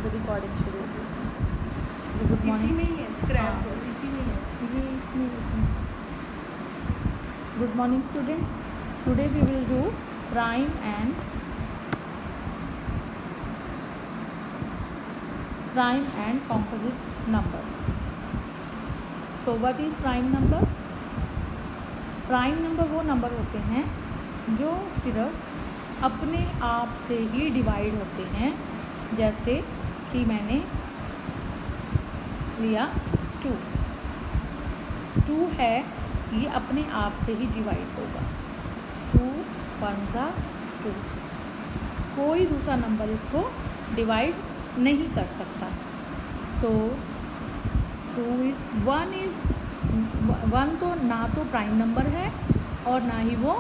Recording शुरू हो गई। गुड इसी मॉर्निंग। में ही है स्क्रैप, हाँ। इसी में ही है। ये इसमें good morning students, today we will do prime and composite number. So what is prime number? Prime number वो नंबर होते हैं जो सिर्फ अपने आप से ही डिवाइड होते हैं। जैसे कि मैंने लिया 2 है, ये अपने आप से ही डिवाइड होगा। 2 1 जा 2, कोई दूसरा नंबर इसको डिवाइड नहीं कर सकता। सो 1 तो ना तो प्राइम नंबर है और ना ही वो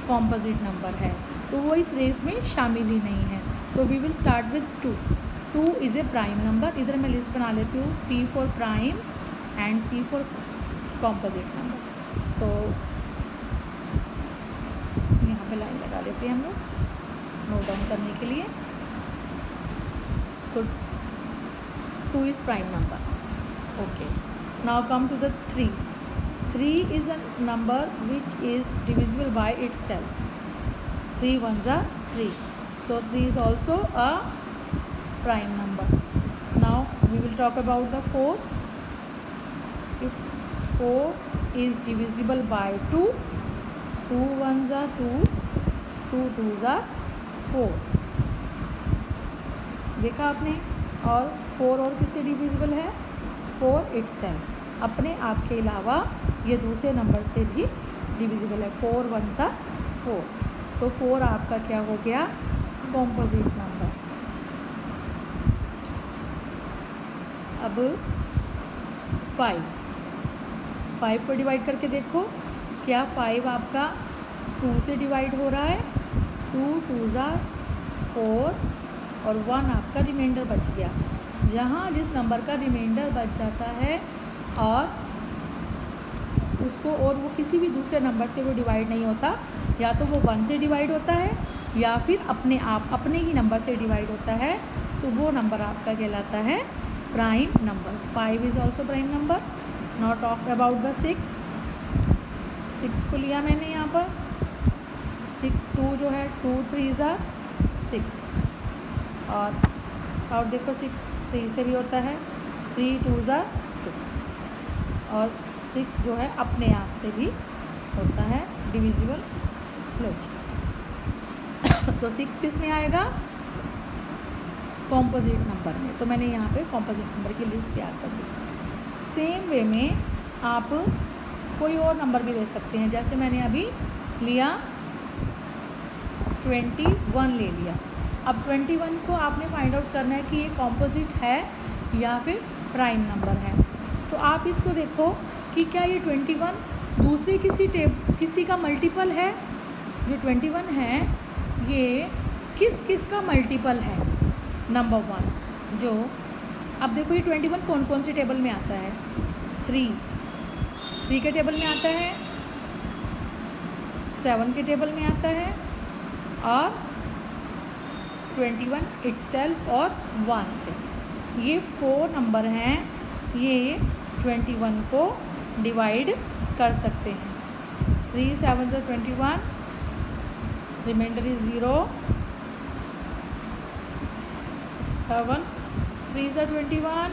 कॉम्पोजिट नंबर है, तो वो इस रेस में शामिल ही नहीं है। तो we will start with 2 is a prime number. इधर मैं लिस्ट बना लेती हूँ, P for prime and C for composite number. So यहाँ पे लाइन लगा लेते हैं हम लोग नोट डाउन करने के लिए। तो 2 is prime number. Okay. Now come to the 3. 3 is a number which is divisible by itself. 3 1s are 3. So 3 is also a prime number. Now we will talk about the 4. If 4 is divisible by 2, 2 1s are 2, 2 2s are 4. देखा आपने? और 4 और किससे divisible है? 4 itself, अपने आप के अलावा ये दूसरे नंबर से भी डिविजिबल है। 4 1s are 4, तो 4 आपका क्या हो गया? Composite number. अब 5 को डिवाइड करके देखो, क्या 5 आपका 2 से डिवाइड हो रहा है? 2 2s are 4 और 1 आपका रिमाइंडर बच गया। जहाँ जिस नंबर का रिमाइंडर बच जाता है और उसको और वो किसी भी दूसरे नंबर से वो डिवाइड नहीं होता, या तो वो 1 से डिवाइड होता है या फिर अपने ही नंबर से डिवाइड होता है, तो वो नंबर आपका कहलाता है prime number. 5 is also prime number. Not talk about the 6 को लिया मैंने यहाँ पर। 2 जो है 2 3s are 6 और देखो 6 3 से भी होता है, 3 2s are 6 और 6 जो है अपने आप से भी होता है डिविजिबल। तो 6 किस में आएगा? कॉम्पोजिट नंबर में। तो मैंने यहाँ पे कॉम्पोजिट नंबर की लिस्ट तैयार कर दी। सेम वे में आप कोई और नंबर भी ले सकते हैं। जैसे मैंने अभी लिया 21 ले लिया। अब 21 को आपने फाइंड आउट करना है कि ये कॉम्पोजिट है या फिर प्राइम नंबर है। तो आप इसको देखो कि क्या ये 21 दूसरे किसी का मल्टीपल है? जो 21 है ये किस का मल्टीपल है? नंबर 1 जो, अब देखो ये 21 कौन से टेबल में आता है? 3 के टेबल में आता है, 7 के टेबल में आता है और 21 itself और 1 से। ये 4 नंबर हैं, ये 21 को डिवाइड कर सकते हैं। 3 7 से 21, रिमाइंडर इज 0। 7 3 से 21,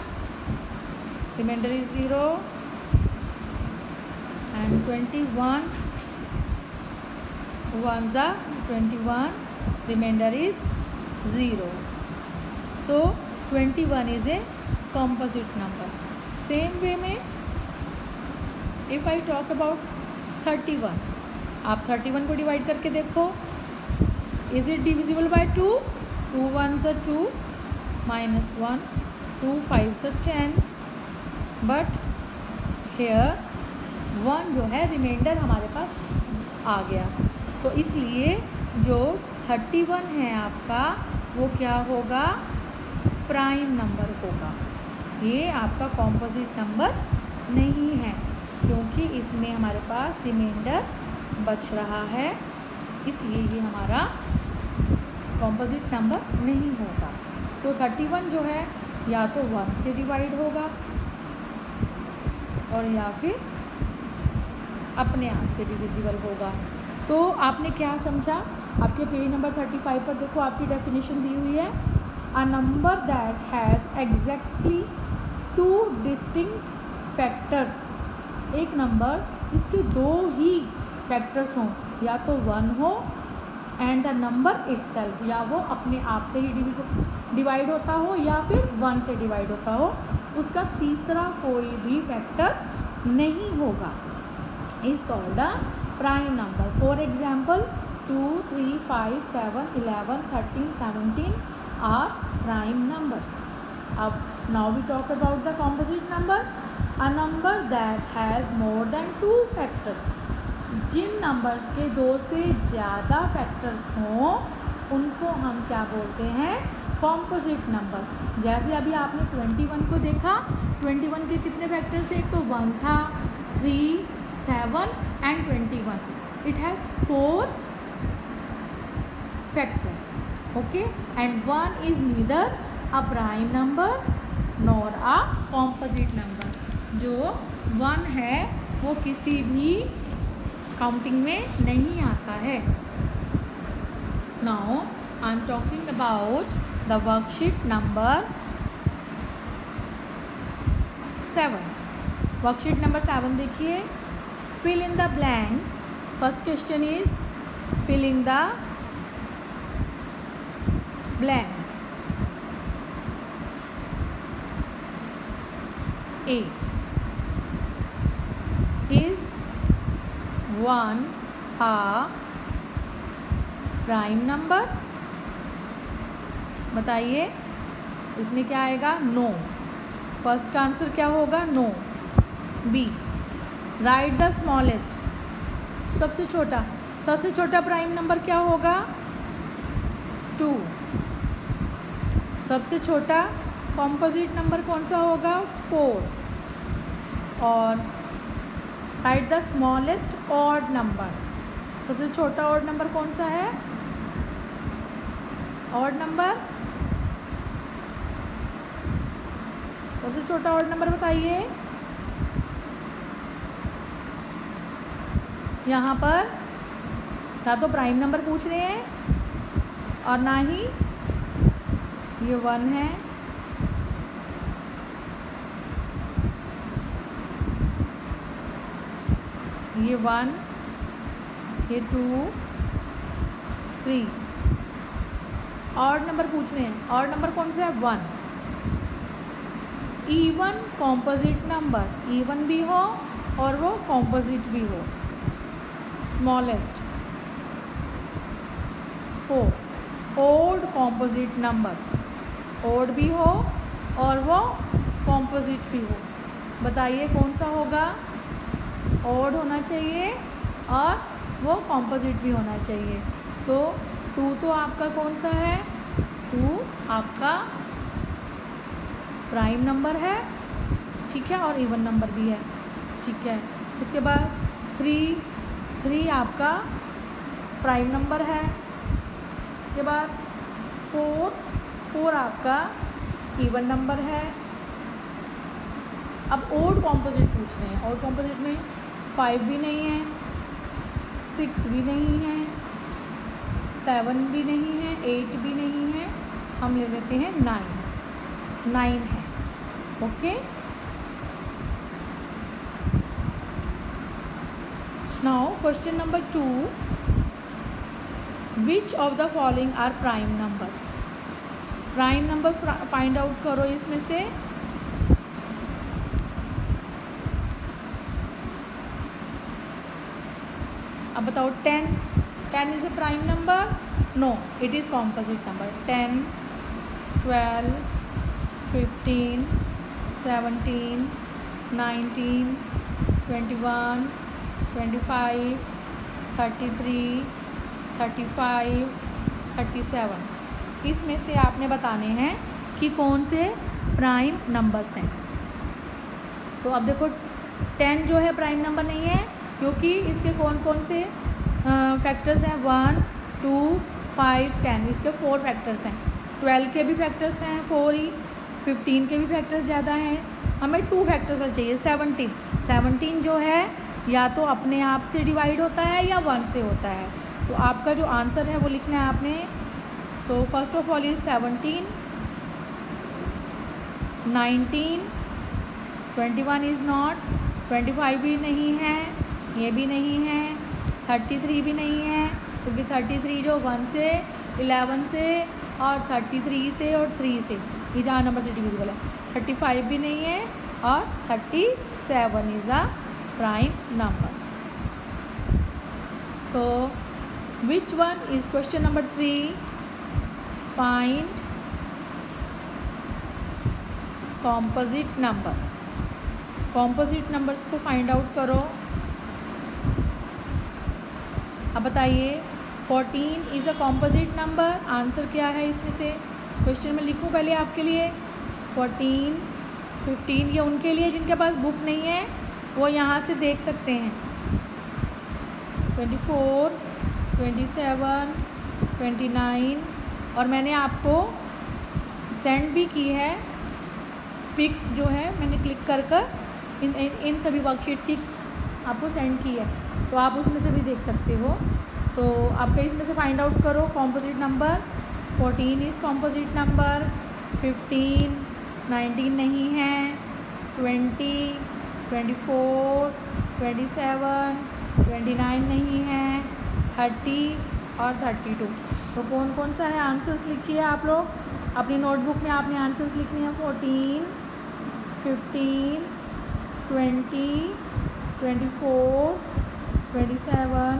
रिमाइंडर इज 0 एंड 21 1 जा 21, remainder is 0. So 21 is a composite number. Same way में if I talk about 31, आप 31 को डिवाइड करके देखो, is it divisible by 2? 2 1s are 2 minus 1, 2 5s are 10, but here 1 जो है रिमाइंडर हमारे पास आ गया, तो इसलिए जो 31 है आपका वो क्या होगा? प्राइम नंबर होगा। ये आपका कॉम्पोजिट नंबर नहीं है, क्योंकि इसमें हमारे पास रिमाइंडर बच रहा है, इसलिए ये हमारा कॉम्पोजिट नंबर नहीं होगा। तो 31 जो है या तो 1 से डिवाइड होगा और या फिर अपने आप से डिविजिबल होगा। तो आपने क्या समझा? आपके पेज नंबर 35 पर देखो आपकी डेफिनेशन दी हुई है। अ number that has exactly 2 distinct factors, एक नंबर इसके 2 ही फैक्टर्स हों, या तो 1 हो एंड द नंबर इटसेल्फ, या वो अपने आप से ही डिवाइड होता हो या फिर 1 से डिवाइड होता हो, उसका तीसरा कोई भी फैक्टर नहीं होगा, is called a prime number. For example 2, 3, 5, 7, 11, 13, 17 are prime numbers. अब now we talk about the composite number. A number that has more than 2 factors, जिन नंबर्स के 2 से ज़्यादा फैक्टर्स हों उनको हम क्या बोलते हैं? Composite number. जैसे अभी आपने 21 को देखा, 21 के कितने फैक्टर्स थे? एक तो 1 था, 3, 7 and 21। It has 4 factors, okay, and 1 is neither a prime number nor a composite number. जो 1 है वो किसी भी काउंटिंग में नहीं आता है। Now I am talking about the worksheet number 7। Worksheet number 7 देखिए, fill in the blanks. First question is fill in the blank. A is 1 a prime number? बताइए इसमें क्या आएगा? नो। फर्स्ट का आंसर क्या होगा? No. B, write the smallest, सबसे छोटा प्राइम नंबर क्या होगा? 2। सबसे छोटा कॉम्पोजिट नंबर कौन सा होगा? 4। और right the smallest odd number, सबसे छोटा ऑड नंबर कौन सा है? ऑड नंबर, सबसे छोटा ऑड नंबर बताइए। यहाँ पर ना तो प्राइम नंबर पूछ रहे हैं और ना ही ये 1 है, ये 1, ये 2, 3 ऑड नंबर पूछ रहे हैं। ऑड नंबर कौन सा है? 1। इवन कॉम्पोजिट नंबर, इवन भी हो और वो कॉम्पोजिट भी हो। Smallest 4। Odd composite number, odd भी हो और वो कॉम्पोजिट भी हो। बताइए कौन सा होगा? ओड होना चाहिए और वो कॉम्पोजिट भी होना चाहिए। तो 2 तो आपका कौन सा है? 2 आपका प्राइम नंबर है, ठीक है, और इवन नंबर भी है, ठीक है। उसके बाद 3 आपका प्राइम नंबर है। उसके बाद 4 आपका इवन नंबर है। अब ओड कॉम्पोजिट पूछ रहे हैं। ओड कॉम्पोजिट में 5 भी नहीं है, 6 भी नहीं है, 7 भी नहीं है, 8 भी नहीं है, हम ले लेते हैं 9 है, okay. Now question number 2, which of the following are prime number? Prime number find out करो इसमें से। अब बताओ 10 is a prime number? No, it is composite number. 10, 12, 15, 17, 19, 21, 25, 33, 35, 37, इसमें से आपने बताने हैं कि कौन से प्राइम नंबर्स हैं। तो अब देखो 10 जो है प्राइम नंबर नहीं है, क्योंकि इसके कौन कौन से फैक्टर्स हैं? 1, 2, 5, 10, इसके 4 फैक्टर्स हैं। 12 के भी फैक्टर्स हैं 4 ही, 15 के भी फैक्टर्स ज़्यादा हैं, हमें 2 फैक्टर्स चाहिए 17 जो है या तो अपने आप से डिवाइड होता है या 1 से होता है। तो आपका जो आंसर है वो लिखना है आपने। तो first of all is 17, 19, 21 is not, 25 भी नहीं है, ये भी नहीं है, 33 भी नहीं है क्योंकि 33 जो 1 से 11 से और 33 से और 3 से ये जहाँ नंबर से डिविजिबल है, 35 भी नहीं है और 37 is a prime number. So which one is question number 3, find composite number. Composite numbers को फाइंड आउट करो। अब बताइए 14 is a composite number, answer क्या है इसमें से? क्वेश्चन में लिखूँ पहले आपके लिए। 14, 15 ये उनके लिए जिनके पास बुक नहीं है, वो यहाँ से देख सकते हैं। 24, 27, 29 और मैंने आपको सेंड भी की है पिक्स जो है मैंने क्लिक कर इन सभी वर्कशीट्स की आपको सेंड की है, तो आप उसमें से भी देख सकते हो। तो आपका इसमें से फाइंड आउट करो composite number. 14 is composite number, 15, 19 नहीं है, 20, 24, 27, 29 नहीं है, 30 और 32। तो कौन कौन सा है आंसर्स लिखिए आप लोग अपनी नोटबुक में। आपने आंसर्स लिखने हैं 14, 15, 20, 24, 27,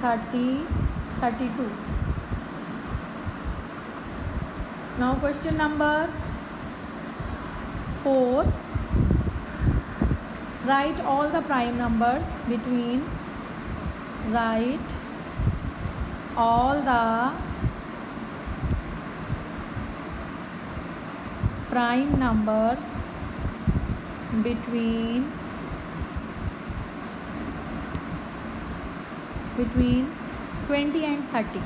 30, 32। Now question number 4. Write all the prime numbers between. Write all the prime numbers between 20 and 30।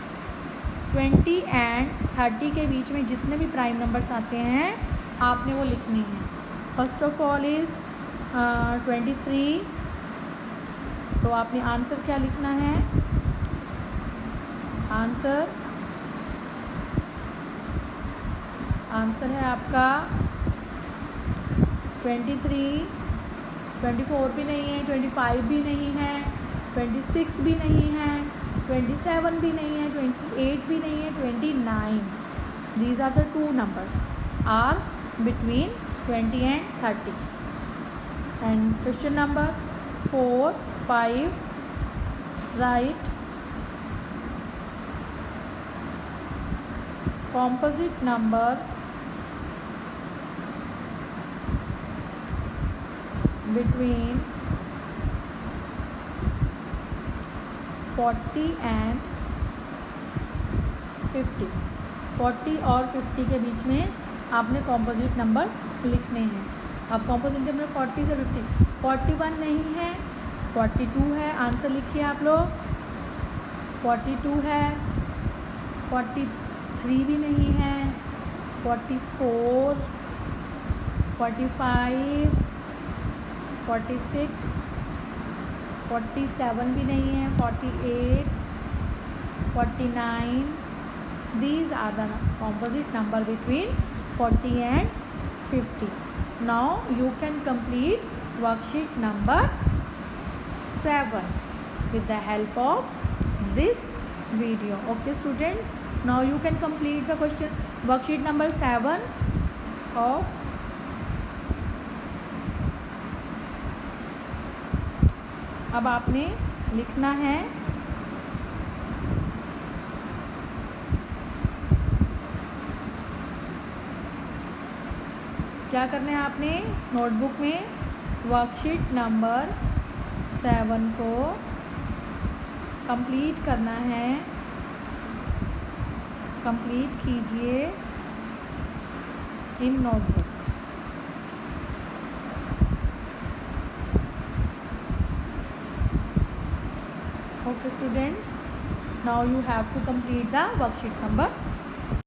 20 and 30 के बीच में जितने भी प्राइम नंबर्स आते हैं आपने वो लिखने हैं। First of all is 23। तो आपने आंसर क्या लिखना है? आंसर है आपका 23, 24 भी नहीं है, 25 भी नहीं है, 26 भी नहीं है, 27 भी नहीं है, 28 भी नहीं है, 29। These are the two numbers are between 20 and 30. And question number 4, 5. Write composite number between 40 and 50। 40 और 50 के बीच में आपने कॉम्पोजिट नंबर लिखने हैं। अब कॉम्पोजिट नंबर 40 से 50, 41 नहीं है, 42 है। आंसर लिखिए आप लोग। 42 है, 43 भी नहीं है, 44, 45, 46, 47 भी नहीं है, 48, 49। These are the composite number between 40 and 50. Now you can complete worksheet number 7 with the help of this video. Okay students, now you can complete the question worksheet number 7 of अब आपने लिखना है क्या करना है आपने नोटबुक में worksheet number 7 को कंप्लीट करना है। कंप्लीट कीजिए in notebook. Okay students, now you have to complete the worksheet number